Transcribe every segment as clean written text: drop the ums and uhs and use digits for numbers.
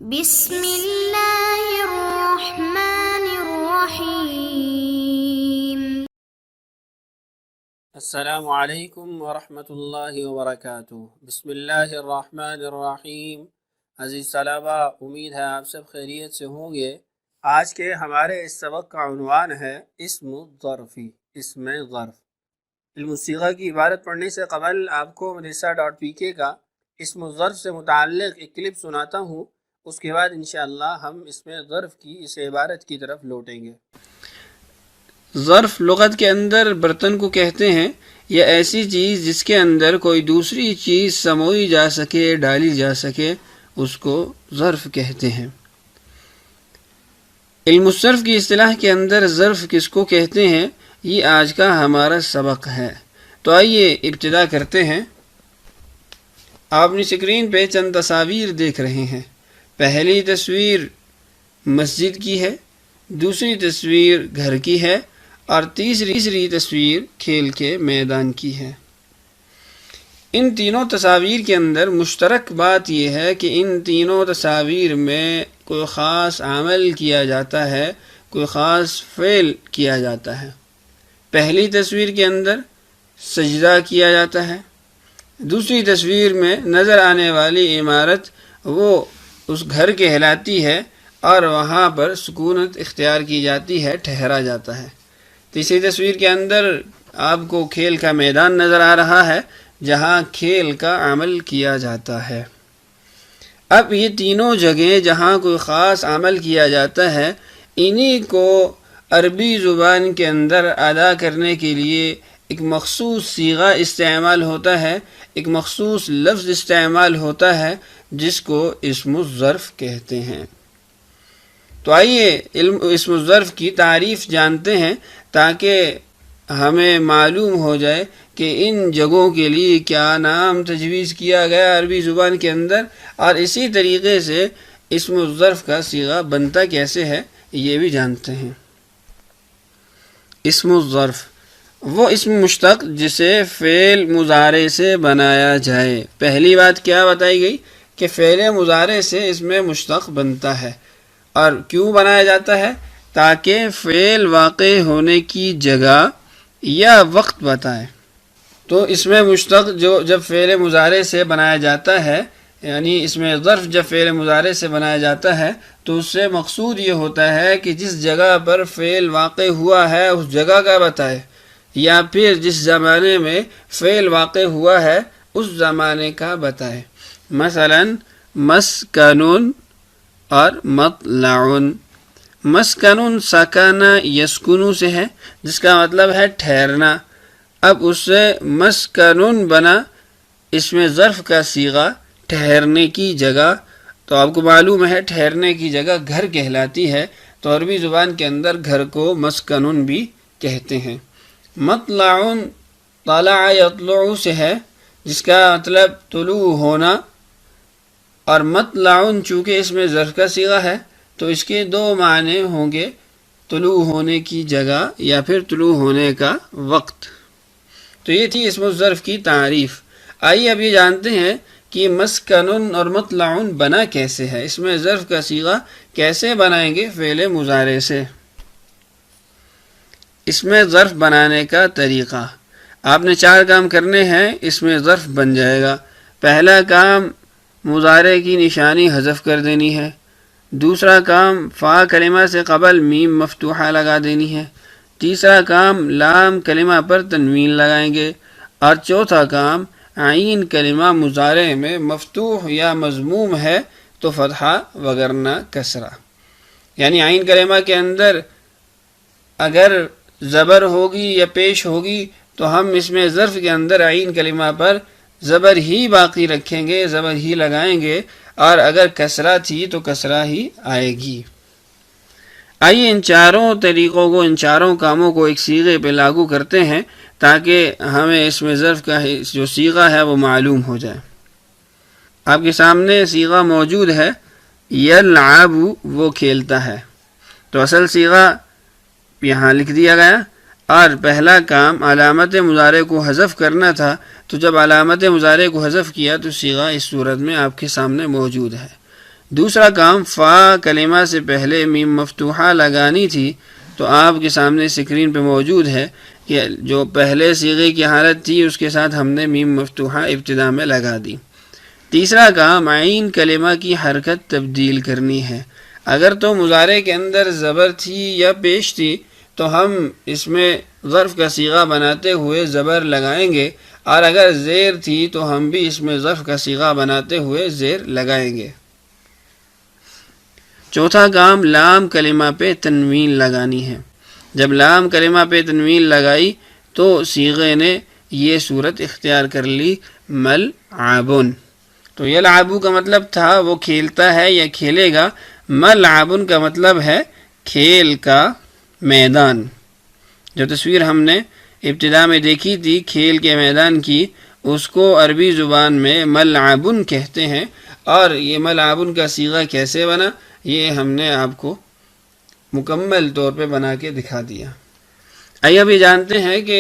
بسم اللہ الرحمن الرحیم۔ السلام علیکم ورحمۃ اللہ وبرکاتہ۔ بسم اللہ الرحمن الرحیم۔ عزیز طلبہ، امید ہے آپ سب خیریت سے ہوں گے۔ آج کے ہمارے اس سبق کا عنوان ہے اسم الظرفی، اسم ظرف۔ علم الصیغہ کی عبارت پڑھنے سے قبل آپ کو مدرسہ.pk کا اسم الظرف سے متعلق ایک کلپ سناتا ہوں، اس کے بعد انشاءاللہ ہم اسم ظرف کی اس عبارت کی طرف لوٹیں گے۔ ظرف لغت کے اندر برتن کو کہتے ہیں، یا ایسی چیز جس کے اندر کوئی دوسری چیز سموئی جا سکے، ڈالی جا سکے، اس کو ظرف کہتے ہیں۔ علم الصرف کی اصطلاح کے اندر ظرف کس کو کہتے ہیں، یہ آج کا ہمارا سبق ہے۔ تو آئیے ابتدا کرتے ہیں۔ آپ اپنی اسکرین پہ چند تصاویر دیکھ رہے ہیں۔ پہلی تصویر مسجد کی ہے، دوسری تصویر گھر کی ہے، اور تیسری تصویر کھیل کے میدان کی ہے۔ ان تینوں تصاویر کے اندر مشترک بات یہ ہے کہ ان تینوں تصاویر میں کوئی خاص عمل کیا جاتا ہے، کوئی خاص فعل کیا جاتا ہے۔ پہلی تصویر کے اندر سجدہ کیا جاتا ہے، دوسری تصویر میں نظر آنے والی عمارت وہ اس گھر کہلاتی ہے اور وہاں پر سکونت اختیار کی جاتی ہے، ٹھہرا جاتا ہے۔ تیسری تصویر کے اندر آپ کو کھیل کا میدان نظر آ رہا ہے، جہاں کھیل کا عمل کیا جاتا ہے۔ اب یہ تینوں جگہیں جہاں کوئی خاص عمل کیا جاتا ہے، انہی کو عربی زبان کے اندر ادا کرنے کے لیے ایک مخصوص صیغہ استعمال ہوتا ہے، ایک مخصوص لفظ استعمال ہوتا ہے، جس کو اسم الظرف کہتے ہیں۔ تو آئیے اسم الظرف کی تعریف جانتے ہیں، تاکہ ہمیں معلوم ہو جائے کہ ان جگہوں کے لیے کیا نام تجویز کیا گیا عربی زبان کے اندر، اور اسی طریقے سے اسم الظرف کا صیغہ بنتا کیسے ہے یہ بھی جانتے ہیں۔ اسم الظرف وہ اسم مشتق جسے فعل مضارع سے بنایا جائے۔ پہلی بات کیا بتائی گئی کہ فعل مضارع سے اسم مشتق بنتا ہے، اور کیوں بنایا جاتا ہے؟ تاکہ فعل واقع ہونے کی جگہ یا وقت بتائے۔ تو اسم مشتق جب فعل مضارع سے بنایا جاتا ہے، یعنی اسم ظرف جب فعل مضارع سے بنایا جاتا ہے، تو اس سے مقصود یہ ہوتا ہے کہ جس جگہ پر فعل واقع ہوا ہے اس جگہ کا بتائے، یا پھر جس زمانے میں فعل واقع ہوا ہے اس زمانے کا بتائے۔ مثلا مسکنون اور مطلعون۔ مسکنون سکانہ یسکنو سے ہے، جس کا مطلب ہے ٹھہرنا۔ اب اس سے مسکنون بنا اسم ظرف کا صیغہ، ٹھہرنے کی جگہ۔ تو آپ کو معلوم ہے ٹھہرنے کی جگہ گھر کہلاتی ہے، تو عربی زبان کے اندر گھر کو مسکنون بھی کہتے ہیں۔ مطلعون طلع یطلع سے ہے، جس کا مطلب طلوع ہونا، اور مطلعون چونکہ اس میں ظرف کا صیغہ ہے تو اس کے دو معنی ہوں گے، طلوع ہونے کی جگہ یا پھر طلوع ہونے کا وقت۔ تو یہ تھی اسم الظرف کی تعریف۔ آئیے اب یہ جانتے ہیں کہ مسکنن اور مطلعون بنا کیسے ہے، اس میں ظرف کا صیغہ کیسے بنائیں گے فعل مضارع سے۔ اس میں ظرف بنانے کا طریقہ، آپ نے 4 کام کرنے ہیں، اس میں ظرف بن جائے گا۔ پہلا کام مضارع کی نشانی حذف کر دینی ہے، دوسرا کام فا کلمہ سے قبل میم مفتوحہ لگا دینی ہے، تیسرا کام لام کلمہ پر تنوین لگائیں گے، اور چوتھا کام عین کلمہ مضارع میں مفتوح یا مضموم ہے تو فتحہ وگرنہ کسرہ۔ یعنی عین کلمہ کے اندر اگر زبر ہوگی یا پیش ہوگی تو ہم اس میں ظرف کے اندر عین کلمہ پر زبر ہی باقی رکھیں گے، زبر ہی لگائیں گے، اور اگر کسرہ تھی تو کسرہ ہی آئے گی۔ آئیے ان 4 طریقوں کو، ان 4 کاموں کو ایک صیغے پہ لاگو کرتے ہیں، تاکہ ہمیں اس میں ظرف کا جو صیغہ ہے وہ معلوم ہو جائے۔ آپ کے سامنے صیغہ موجود ہے، یلعب، وہ کھیلتا ہے۔ تو اصل صیغہ یہاں لکھ دیا گیا، اور پہلا کام علامت مضارع کو حذف کرنا تھا، تو جب علامت مضارع کو حذف کیا تو صیغہ اس صورت میں آپ کے سامنے موجود ہے۔ دوسرا کام فا کلمہ سے پہلے میم مفتوحہ لگانی تھی، تو آپ کے سامنے اسکرین پہ موجود ہے کہ جو پہلے صیغے کی حالت تھی اس کے ساتھ ہم نے میم مفتوحہ ابتدا میں لگا دی۔ تیسرا کام عین کلمہ کی حرکت تبدیل کرنی ہے۔ اگر تو مضارع کے اندر زبر تھی یا پیش تھی تو ہم اس میں ظرف کا صیغہ بناتے ہوئے زبر لگائیں گے، اور اگر زیر تھی تو ہم بھی اس میں ظرف کا صیغہ بناتے ہوئے زیر لگائیں گے۔ چوتھا کام لام کلمہ پہ تنوین لگانی ہے۔ جب لام کلمہ پہ تنوین لگائی تو صیغے نے یہ صورت اختیار کر لی ملعبن۔ تو یلعبو کا مطلب تھا وہ کھیلتا ہے یا کھیلے گا، ملعبن کا مطلب ہے کھیل کا میدان۔ جو تصویر ہم نے ابتدا میں دیکھی تھی کھیل کے میدان کی، اس کو عربی زبان میں ملعبن کہتے ہیں، اور یہ ملعبن کا صیغہ کیسے بنا یہ ہم نے آپ کو مکمل طور پہ بنا کے دکھا دیا۔ آئیے ابھی جانتے ہیں کہ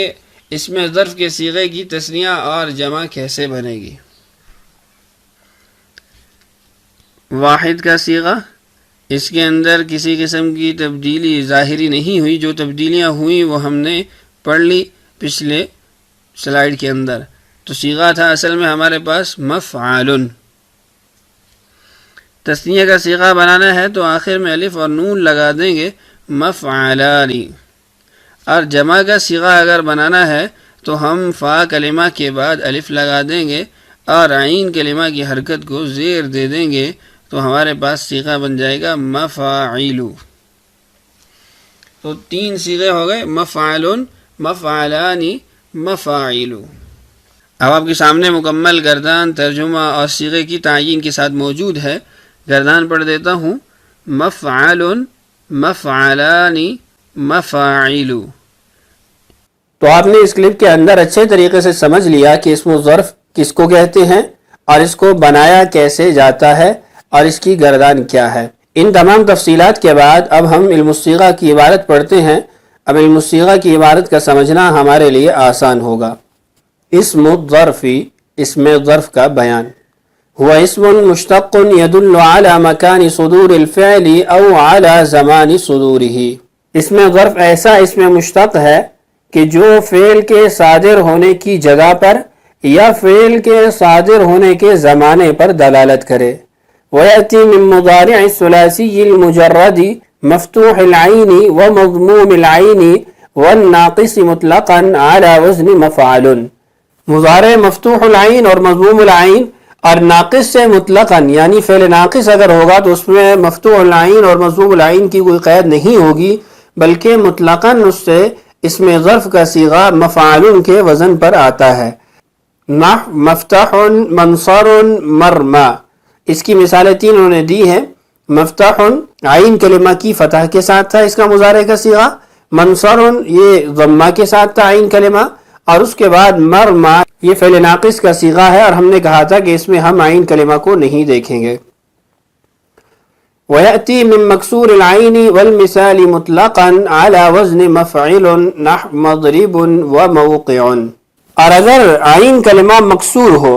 اس میں ظرف کے صیغے کی تثنیہ اور جمع کیسے بنے گی۔ واحد کا صیغہ، اس کے اندر کسی قسم کی تبدیلی ظاہری نہیں ہوئی، جو تبدیلیاں ہوئیں وہ ہم نے پڑھ لی پچھلے سلائیڈ کے اندر۔ تو صیغہ تھا اصل میں ہمارے پاس مفعال۔ تثنیہ کا صیغہ بنانا ہے تو آخر میں الف اور نون لگا دیں گے، مفعلانی۔ اور جمع کا صیغہ اگر بنانا ہے تو ہم فا کلمہ کے بعد الف لگا دیں گے اور عین کلمہ کی حرکت کو زیر دے دیں گے، تو ہمارے پاس صیغہ بن جائے گا مفاعیلو۔ تو 3 صیغے ہو گئے، مفعلن، مفعلانی، مفاعیلو۔ اب آپ کے سامنے مکمل گردان، ترجمہ اور صیغے کی تعیین کے ساتھ موجود ہے۔ گردان پڑھ دیتا ہوں، مفعلن، مفعلانی، مفاعیلو۔ تو آپ نے اس کلپ کے اندر اچھے طریقے سے سمجھ لیا کہ اسم ظرف کس کو کہتے ہیں اور اس کو بنایا کیسے جاتا ہے اور اس کی گردان کیا ہے۔ ان تمام تفصیلات کے بعد اب ہم علم الصیغہ کی عبارت پڑھتے ہیں۔ اب علم الصیغہ کی عبارت کا سمجھنا ہمارے لیے آسان ہوگا۔ اسم الظرف، اسم ظرف کا بیان، هو اسم مشتق يدل على مكان صدور الفعل او على زمان صدوره۔ اسم ظرف ایسا اسم مشتق ہے کہ جو فعل کے صادر ہونے کی جگہ پر یا فعل کے صادر ہونے کے زمانے پر دلالت کرے۔ ويأتي من مضارع الثلاثي المجرد مفتوح العين ومضموم العين والناقص مطلقا على وزن مفعل۔ مضارع مفتوح العین اور مضموم العین اور ناقص سے مطلقاً، یعنی فعل ناقص اگر ہوگا تو اس میں مفتوح العین اور مضموم العین کی کوئی قید نہیں ہوگی، بلکہ مطلقاً اس سے اسم ظرف کا صیغہ مفعول کے وزن پر آتا ہے۔ نحو مفتح، منصر، مرمى۔ اس کی مثالیں 3 انہوں نے دی ہیں۔ مفتح عین کلمہ کی فتح کے ساتھ تھا اس کا مضارع کا صیغہ، منصر یہ ضمہ کے ساتھ تھا عین کلمہ، اور اس کے بعد مرمى یہ فعل ناقص کا صیغہ ہے، اور ہم نے کہا تھا کہ اس میں ہم عین کلمہ کو نہیں دیکھیں گے۔ وَيَأْتِي مِن مَكْسُورِ الْعَيْنِ وَالْمِثَالِ مُطْلَقًا عَلَى وَزْنِ مَفْعِلٌ نَحْوَ مَضْرِبٌ وَمَوْقِعٌ۔ اور اگر عین کلمہ مکسور ہو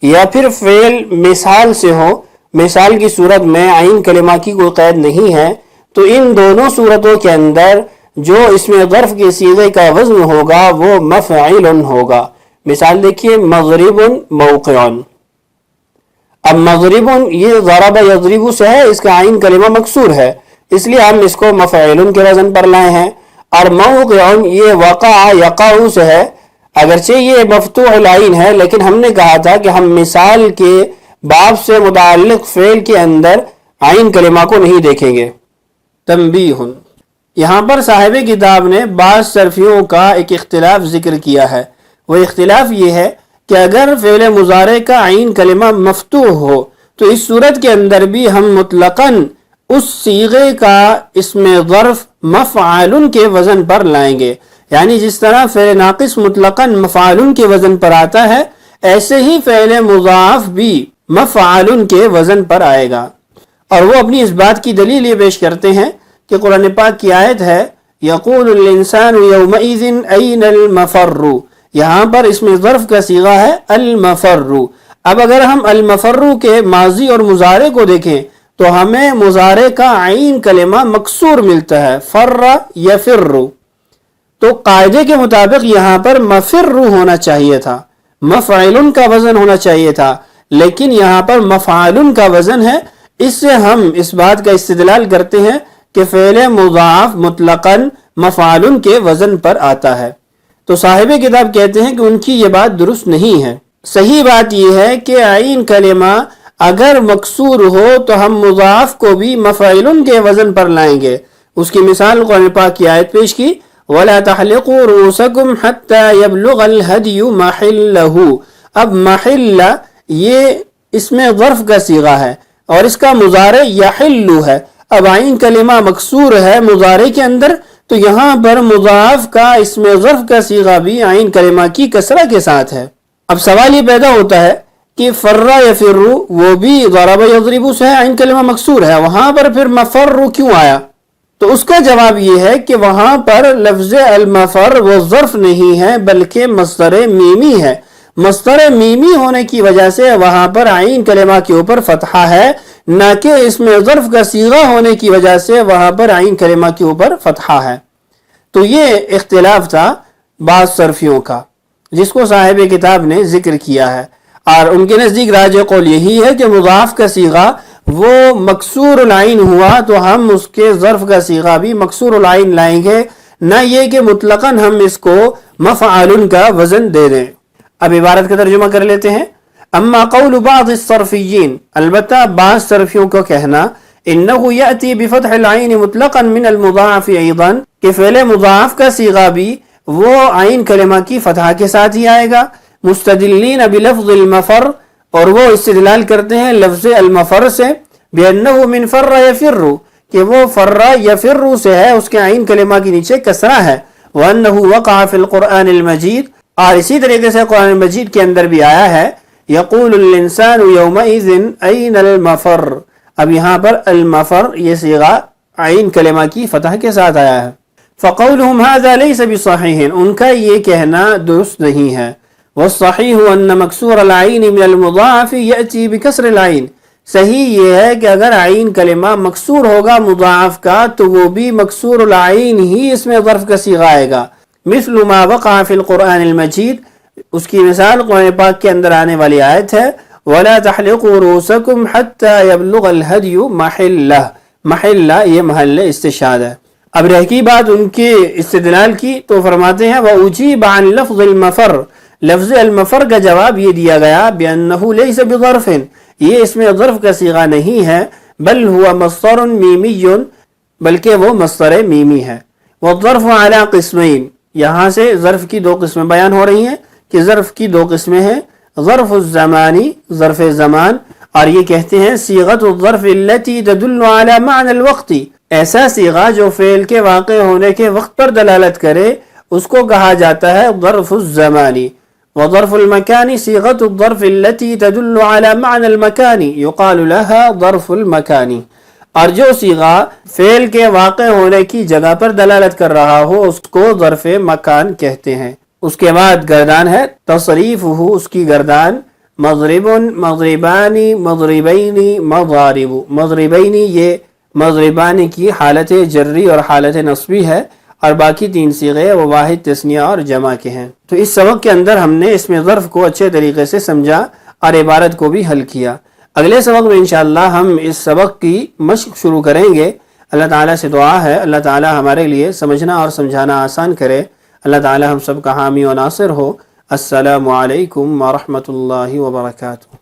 یا پھر فعل مثال سے ہو، مثال کی صورت میں عین کلمہ کی کوئی قید نہیں ہے، تو ان دونوں صورتوں کے اندر جو اسم ظرف کے صیغے کا وزن ہوگا وہ مفعول ہوگا۔ مثال دیکھیے، مضرب، موقع۔ اب مضرب یہ ضرب یضرب سے ہے، اس کا عین کلمہ مکسور ہے، اس لیے ہم اس کو مفعول کے وزن پر لائے ہیں۔ اور موقع یہ وقع یقع سے ہے، اگرچہ یہ مفتوح العین ہے لیکن ہم نے کہا تھا کہ ہم مثال کے باب سے متعلق فعل کے اندر عین کلمہ کو نہیں دیکھیں گے۔ تنبیہ، یہاں پر صاحب کتاب نے بعض صرفیوں کا ایک اختلاف ذکر کیا ہے۔ وہ اختلاف یہ ہے کہ اگر فعل مضارع کا عین کلمہ مفتوح ہو تو اس صورت کے اندر بھی ہم مطلقاً اس صیغے کا اسم ظرف مفعول کے وزن پر لائیں گے، یعنی جس طرح فعل ناقص مطلقاً مفعول کے وزن پر آتا ہے، ایسے ہی فعل مضاعف بھی مفعول کے وزن پر آئے گا۔ اور وہ اپنی اس بات کی دلیل یہ پیش کرتے ہیں کہ قرآن پاک کی آیت ہے یقول الانسان یومئذ این المفر، یہاں پر اسم ظرف کا صیغہ ہے المفر۔ اب اگر ہم المفر کے ماضی اور مضارع کو دیکھیں تو ہمیں مضارع کا عین کلمہ مکسور ملتا ہے، فر یفر، تو قاعدے کے مطابق یہاں پر مفر ہونا چاہیے تھا، مفعل کا وزن ہونا چاہیے تھا، لیکن یہاں پر مفعال کا وزن ہے۔ اس سے ہم اس بات کا استدلال کرتے ہیں کہ فعل مضاعف مطلقاً مفعال کے وزن پر آتا ہے۔ تو صاحب کتاب کہتے ہیں کہ ان کی یہ بات درست نہیں ہے۔ صحیح بات یہ ہے کہ عین کلمہ اگر مکسور ہو تو ہم مضاعف کو بھی مفعول کے وزن پر لائیں گے۔ اس کی مثال قرآن پاک کی آیت پیش کی، وَلَا تَحْلِقُوا رُؤُوسَكُمْ حَتَّى يَبْلُغَ الْهَدْيُ مَحِلَّهُ۔ اب محلہ یہ اس میں ظرف کا صیغہ ہے اور اس کا مضارع یحل ہے۔ اب عین کلمہ مکسور ہے مضارع کے اندر، تو یہاں پر مضاعف کا اس میں ظرف کا صیغہ بھی عین کلمہ کی کسرہ کے ساتھ ہے۔ اب سوال یہ پیدا ہوتا ہے کہ فر یفر وہ بھی ضرب یضرب سے ہے، عین کلمہ مکسور ہے، وہاں پر پھر مفر کیوں آیا؟ تو اس کا جواب یہ ہے کہ وہاں پر لفظ المفر وہ ظرف نہیں ہے بلکہ مصدر میمی ہے۔ مصدر میمی ہونے کی وجہ سے وہاں پر عین کلمہ کے اوپر فتحہ ہے، نہ کہ اس میں ظرف کا صیغہ ہونے کی وجہ سے وہاں پر عین کلمہ کے اوپر فتحہ ہے۔ تو یہ اختلاف تھا بعض صرفیوں کا جس کو صاحب کتاب نے ذکر کیا ہے، اور ان کے نزدیک راجح قول یہی ہے کہ مضاف کا صیغہ وہ مکسور العین ہوا تو ہم اس کے ظرف کا صیغہ بھی مکسور العین لائیں گے، نہ یہ کہ مطلقاً ہم اس کو مفعول کا وزن دے دیں۔ اب عبارت کا ترجمہ کر لیتے ہیں۔ اما قول بعض الصرفیین، البتہ بعض صرفیوں کو کہنا، انه یأتی بفتح العین مطلقا من المضاعف ایضا، کہ فعل مضاعف کا صیغہ بھی وہ عین کلمہ کی فتحہ کے ساتھ ہی آئے گا، مستدلین بلفظ المفر، اور وہ استدلال کرتے ہیں لفظ المفر سے، بأنه من فر یفر، کہ وہ فر یفر سے ہے، اس کے عین کلمہ کے نیچے کسرہ ہے، وأنه وقع في القرآن المجید، اور اسی طریقے سے قرآن مجید کے اندر بھی آیا ہے، یقول الانسان یومئذ این المفر۔ اب یہاں پر المفر یہ صیغہ عین کلمہ کی فتح کے ساتھ آیا ہے۔ فقولهم هذا ليس بصحیح، ان کا یہ کہنا درست نہیں ہے۔ والصحیح ان مکسور العین من المضاعف یأتی بکسر العین، صحیح یہ ہے کہ اگر عین کلمہ مکسور ہوگا مضاعف کا تو وہ بھی مکسور العین ہی اس میں ظرف کا صیغہ آئے گا، مثل ما وقع فی القرآن المجید، اس کی مثال قرآن پاک کے اندر آنے والی آیت ہے، وَلَا تَحْلِقُوا رُؤُوسَكُمْ حَتَّى يَبْلُغَ الْهَدْيُ مَحِلَّهُ، محلہ یہ محل استشہاد ہے۔ اب رہ کی بات ان کے استدلال کی، تو فرماتے ہیں وَأُجِيبَ عَنْ لَفْظِ الْمَفَرْ، لفظ المفر کا جواب یہ دیا گیا بِأَنَّهُ لَيْسَ بِظَرْفٍ، یہ اس میں ظرف کا صیغہ نہیں ہے، بل هو مصدر میمی، بلکہ وہ مصدر میمی ہے۔ وَالظَّرْفُ عَلَى قِسْمَيْن، یہاں سے ظرف کی دو قسمیں بیان ہو رہی ہیں کہ ظرف کی دو قسمیں ہیں، ظرف الزمانی، ظرف زمان، اور یہ کہتے ہیں صیغۃ الظرف التي تدل على معنى الوقت، ایسا صیغہ جو فعل کے واقع ہونے کے وقت پر دلالت کرے اس کو کہا جاتا ہے ظرف الزمانی۔ وظرف المکانی صیغۃ الظرف التي تدل على معنى المکان يقال لها ظرف المکانی، اور جو صیغہ فعل کے واقع ہونے کی جگہ پر دلالت کر رہا ہو اس کو ظرف مکان کہتے ہیں۔ اس کے بعد گردان ہے، تصریف ہو اس کی گردان، مضرب، مضربانی، مضربینی، مضارب، مضربینی یہ مضربانی کی حالت جری اور حالت نصبی ہے، اور باقی تین صیغے وہ واحد، تثنیہ اور جمع کے ہیں۔ تو اس سبق کے اندر ہم نے اس میں ظرف کو اچھے طریقے سے سمجھا اور عبارت کو بھی حل کیا۔ اگلے سبق میں انشاءاللہ ہم اس سبق کی مشق شروع کریں گے۔ اللہ تعالیٰ سے دعا ہے اللہ تعالیٰ ہمارے لیے سمجھنا اور سمجھانا آسان کرے۔ اللہ تعالیٰ ہم سب کا حامی و ناصر ہو۔ السلام علیکم ورحمۃ اللہ وبرکاتہ۔